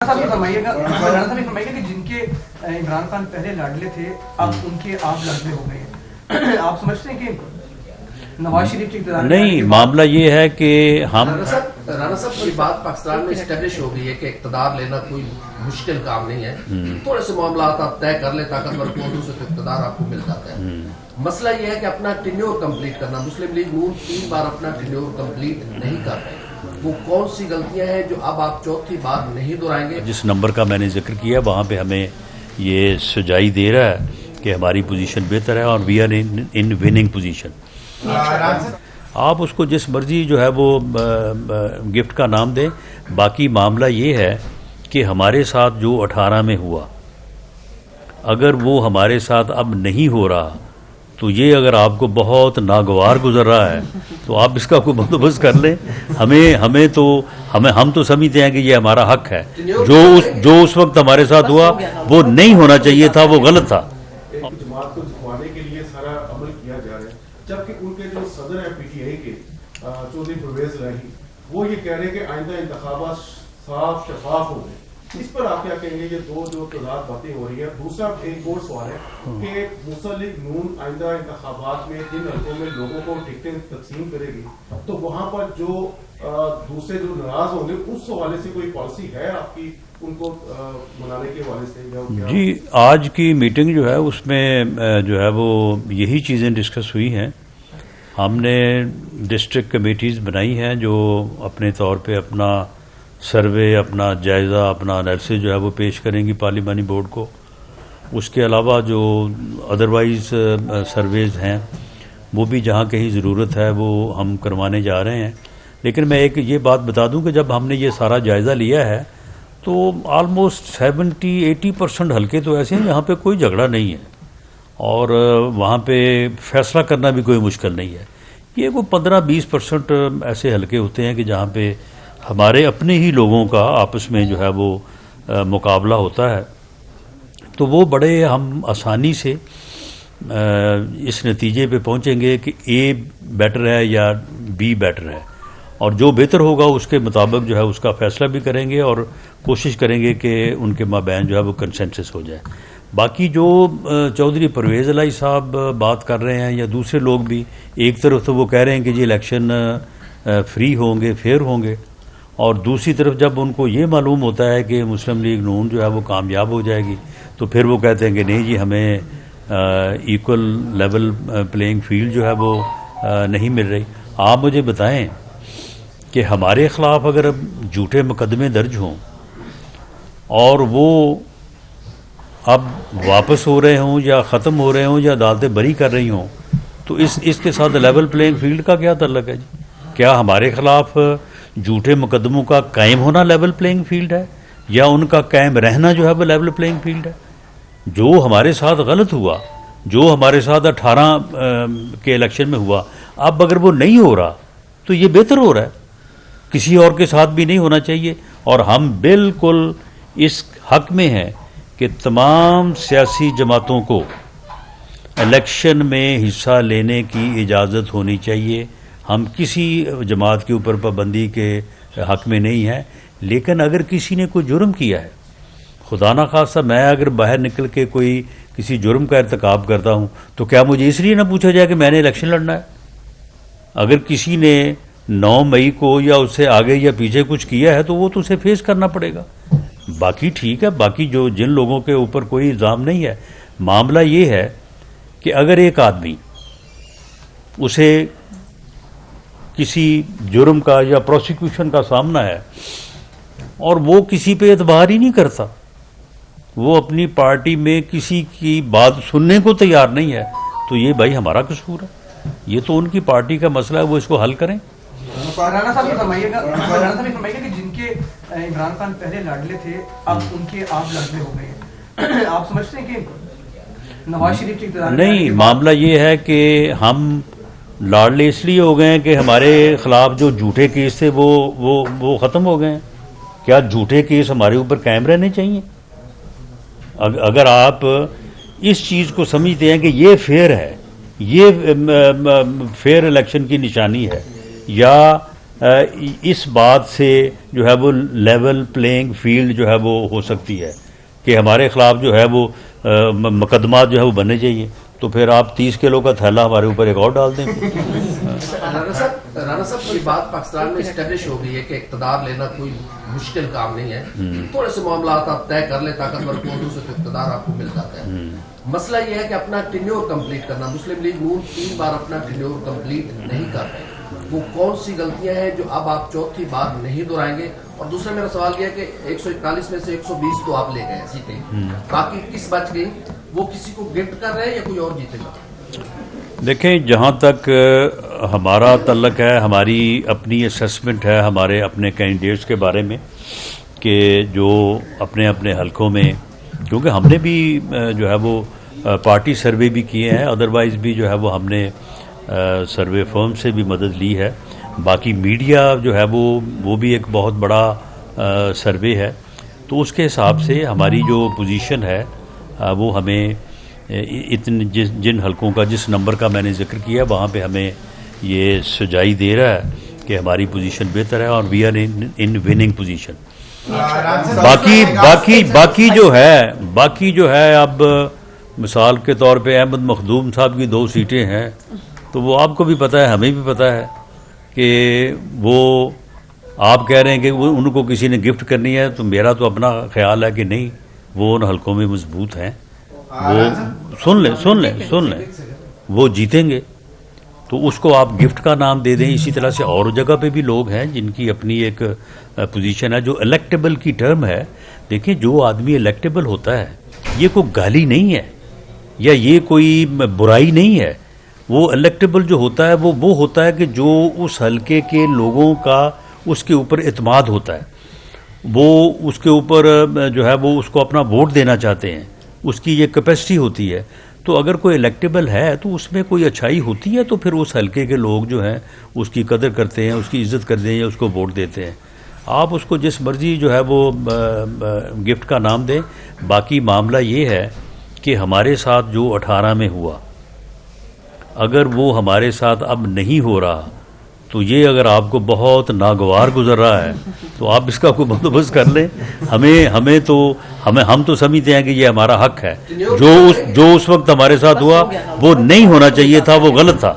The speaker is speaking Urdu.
صاحب یہ فرمائیے کہ جن کے عمران خان پہلے لاڈلے تھے اب ان کے آپ لاڈلے ہو گئے ہیں، آپ سمجھتے ہیں کہ نواز شریف کی اقتدار نہیں، معاملہ یہ ہے کہ ہم رانا صاحب کی بات پاکستان میں اسٹیبلش ہو گئی ہے کہ اقتدار لینا کوئی مشکل کام نہیں ہے، تھوڑے سے معاملات آپ طے کر لیں طاقتور قوتوں سے تو اقتدار آپ کو مل جاتا ہے۔ مسئلہ یہ ہے کہ اپنا ٹینیور کمپلیٹ کرنا، مسلم لیگ نون 3 بار اپنا ٹینیور کمپلیٹ نہیں کر رہے، وہ کون سی غلطیاں ہیں جو اب آپ چوتھی بار نہیں دہرائیں گے؟ جس نمبر کا میں نے ذکر کیا وہاں پہ ہمیں یہ سجائی دے رہا ہے کہ ہماری پوزیشن بہتر ہے اور we are in winning position. آپ اس کو جس مرضی جو ہے وہ گفٹ کا نام دیں، باقی معاملہ یہ ہے کہ ہمارے ساتھ جو 18 میں ہوا اگر وہ ہمارے ساتھ اب نہیں ہو رہا تو یہ اگر آپ کو بہت ناگوار گزر رہا ہے تو آپ اس کا کوئی بندوبست کر لیں۔ ہم تو سمجھتے ہیں کہ یہ ہمارا حق ہے، جو اس وقت ہمارے ساتھ ہوا وہ نہیں ہونا چاہیے تھا، وہ غلط تھا۔ جماعت کو جھکوانے کے لیے سارا عمل کیا جا رہا ہے، جبکہ ان کے جو صدر ہیں پی ٹی آئی کے چودھری پرویز الہی، وہ یہ کہہ رہے ہیں کہ آئندہ انتخابات صاف شفاف ہوں گے۔ اس پر آپ کیا کہیں گے؟ یہ دو جو تضاد باتیں ہو رہی ہیں۔ دوسرا ایک اور سوال ہے کہ مسلم لیگ نون آئندہ انتخابات میں جن حلقوں میں لوگوں کو ٹکٹیں تقسیم کرے گی تو وہاں پر جو دوسرے جو ناراض ہوں گے اس حوالے سے کوئی پالیسی ہے آپ کی ان کو منانے کے حوالے سے؟ جی، آج کی میٹنگ جو ہے اس میں جو ہے وہ یہی چیزیں ڈسکس ہوئی ہیں۔ ہم نے ڈسٹرکٹ کمیٹیز بنائی ہیں جو اپنے طور پہ اپنا سروے، اپنا جائزہ، اپنا انالیسس جو ہے وہ پیش کریں گی پارلیمانی بورڈ کو۔ اس کے علاوہ جو ادروائز سرویز ہیں وہ بھی جہاں کہیں ضرورت ہے وہ ہم کروانے جا رہے ہیں۔ لیکن میں ایک یہ بات بتا دوں کہ جب ہم نے یہ سارا جائزہ لیا ہے تو آلموسٹ 70-80% حلقے تو ایسے ہیں جہاں پہ کوئی جھگڑا نہیں ہے اور وہاں پہ فیصلہ کرنا بھی کوئی مشکل نہیں ہے۔ یہ کوئی 15-20% ایسے حلقے ہوتے ہیں کہ جہاں پہ ہمارے اپنے ہی لوگوں کا آپس میں جو ہے وہ مقابلہ ہوتا ہے، تو وہ بڑے ہم آسانی سے اس نتیجے پہ پہنچیں گے کہ اے بیٹر ہے یا بی بیٹر ہے، اور جو بہتر ہوگا اس کے مطابق جو ہے اس کا فیصلہ بھی کریں گے اور کوشش کریں گے کہ ان کے مابین جو ہے وہ کنسنسس ہو جائے۔ باقی جو چودھری پرویز الہی صاحب بات کر رہے ہیں یا دوسرے لوگ بھی، ایک طرف تو وہ کہہ رہے ہیں کہ یہ الیکشن فری ہوں گے، فیئر ہوں گے، اور دوسری طرف جب ان کو یہ معلوم ہوتا ہے کہ مسلم لیگ نون جو ہے وہ کامیاب ہو جائے گی تو پھر وہ کہتے ہیں کہ نہیں جی ہمیں ایکول لیول پلینگ فیلڈ جو ہے وہ نہیں مل رہی۔ آپ مجھے بتائیں کہ ہمارے خلاف اگر جھوٹے مقدمے درج ہوں اور وہ اب واپس ہو رہے ہوں یا ختم ہو رہے ہوں یا عدالتیں بری کر رہی ہوں تو اس کے ساتھ لیول پلینگ فیلڈ کا کیا تعلق ہے جی؟ کیا ہمارے خلاف جھوٹے مقدموں کا قائم ہونا لیول پلینگ فیلڈ ہے یا ان کا قائم رہنا جو ہے وہ لیول پلینگ فیلڈ ہے؟ جو ہمارے ساتھ غلط ہوا، جو ہمارے ساتھ 18 کے الیکشن میں ہوا، اب اگر وہ نہیں ہو رہا تو یہ بہتر ہو رہا ہے، کسی اور کے ساتھ بھی نہیں ہونا چاہیے۔ اور ہم بالکل اس حق میں ہیں کہ تمام سیاسی جماعتوں کو الیکشن میں حصہ لینے کی اجازت ہونی چاہیے۔ ہم کسی جماعت کے اوپر پابندی کے حق میں نہیں ہیں، لیکن اگر کسی نے کوئی جرم کیا ہے، خدا نخواستہ میں اگر باہر نکل کے کوئی کسی جرم کا ارتکاب کرتا ہوں تو کیا مجھے اس لیے نہ پوچھا جائے کہ میں نے الیکشن لڑنا ہے؟ اگر کسی نے 9 مئی کو یا اس سے آگے یا پیچھے کچھ کیا ہے تو وہ تو اسے فیس کرنا پڑے گا۔ باقی ٹھیک ہے، باقی جو جن لوگوں کے اوپر کوئی الزام نہیں ہے، معاملہ یہ ہے کہ اگر ایک آدمی اسے کسی جرم کا یا پروسیکیوشن کا سامنا ہے اور وہ کسی پہ اعتبار ہی نہیں کرتا، وہ اپنی پارٹی میں کسی کی بات سننے کو تیار نہیں ہے، تو یہ بھائی ہمارا قصور ہے، یہ تو ان کی پارٹی کا مسئلہ ہے، وہ اس کو حل کریں۔ رانا صاحب یہ فرمائیے گا کہ جن کے عمران خان پہلے لاڈلے تھے اب ان کے آپ لاڈلے ہو گئے ہیں، آپ سمجھتے ہیں کہ نواز شریف کی اقتدار؟ نہیں، معاملہ یہ ہے کہ ہم لاڈلے اس لیے ہو گئے ہیں کہ ہمارے خلاف جو جھوٹے کیس تھے وہ ختم ہو گئے ہیں۔ کیا جھوٹے کیس ہمارے اوپر قائم رہنے چاہیے؟ اگر آپ اس چیز کو سمجھتے ہیں کہ یہ فیئر ہے، یہ فیئر الیکشن کی نشانی ہے، یا اس بات سے جو ہے وہ لیول پلینگ فیلڈ جو ہے وہ ہو سکتی ہے کہ ہمارے خلاف جو ہے وہ مقدمات جو ہے وہ بننے چاہیے، تو پھر آپ 30 کلو کا تھیلا ہمارے اوپر ایک اور ڈال دیں۔ رانا صاحب یہ بات پاکستان میں اسٹیبلش ہو گئی ہے کہ اقتدار لینا کوئی مشکل کام نہیں ہے، تھوڑے سے معاملات آپ طے کر لیں طاقتور قوتوں سے تو اقتدار آپ کو مل جاتا ہے۔ مسئلہ یہ ہے کہ اپنا ٹینیور کمپلیٹ کرنا، مسلم لیگ نون 3 بار اپنا ٹینیور کمپلیٹ نہیں کر رہے، وہ کون سی غلطیاں ہیں جو اب آپ چوتھی بار نہیں دہرائیں گے؟ اور دوسرا میرا سوال یہ ہے کہ 141 میں سے 120 تو آپ لے گئے سیٹیں، باقی کس بچ گئی؟ وہ کسی کو گفٹ کر رہے ہیں یا کوئی اور جیتے گا؟ دیکھیں، جہاں تک ہمارا تعلق ہے، ہماری اپنی اسیسمنٹ ہے ہمارے اپنے کینڈیڈیٹس کے بارے میں کہ جو اپنے اپنے حلقوں میں، کیونکہ ہم نے بھی جو ہے وہ پارٹی سروے بھی کیے ہیں، ادروائز بھی جو ہے وہ ہم نے سروے فرم سے بھی مدد لی ہے، باقی میڈیا جو ہے وہ بھی ایک بہت بڑا سروے ہے، تو اس کے حساب سے ہماری جو پوزیشن ہے وہ ہمیں جن حلقوں کا جس نمبر کا میں نے ذکر کیا وہاں پہ ہمیں یہ سجائی دے رہا ہے کہ ہماری پوزیشن بہتر ہے اور we are in winning position. باقی جو ہے اب مثال کے طور پہ احمد مخدوم صاحب کی 2 سیٹیں ہیں، تو وہ آپ کو بھی پتہ ہے، ہمیں بھی پتہ ہے کہ وہ آپ کہہ رہے ہیں کہ ان کو کسی نے گفٹ کرنی ہے، تو میرا تو اپنا خیال ہے کہ نہیں، وہ ان حلقوں میں مضبوط ہیں، وہ سن لیں وہ جیتیں گے، تو اس کو آپ گفٹ کا نام دے دیں۔ اسی طرح سے اور جگہ پہ بھی لوگ ہیں جن کی اپنی ایک پوزیشن ہے جو الیکٹیبل کی ٹرم ہے۔ دیکھیں، جو آدمی الیکٹیبل ہوتا ہے یہ کوئی گالی نہیں ہے یا یہ کوئی برائی نہیں ہے، وہ الیکٹیبل جو ہوتا ہے وہ ہوتا ہے کہ جو اس حلقے کے لوگوں کا اس کے اوپر اعتماد ہوتا ہے، وہ اس کے اوپر جو ہے وہ اس کو اپنا ووٹ دینا چاہتے ہیں، اس کی یہ کیپیسٹی ہوتی ہے۔ تو اگر کوئی الیکٹیبل ہے تو اس میں کوئی اچھائی ہوتی ہے، تو پھر اس حلقے کے لوگ جو ہیں اس کی قدر کرتے ہیں، اس کی عزت کرتے ہیں یا اس کو ووٹ دیتے ہیں۔ آپ اس کو جس مرضی جو ہے وہ گفٹ کا نام دیں۔ باقی معاملہ یہ ہے کہ ہمارے ساتھ جو 18 میں ہوا، اگر وہ ہمارے ساتھ اب نہیں ہو رہا، تو یہ اگر آپ کو بہت ناگوار گزر رہا ہے تو آپ اس کا کوئی بندوبست کر لیں۔ ہم تو سمجھتے ہیں کہ یہ ہمارا حق ہے، جو اس وقت ہمارے ساتھ ہوا وہ نہیں ہونا چاہیے تھا، وہ غلط تھا۔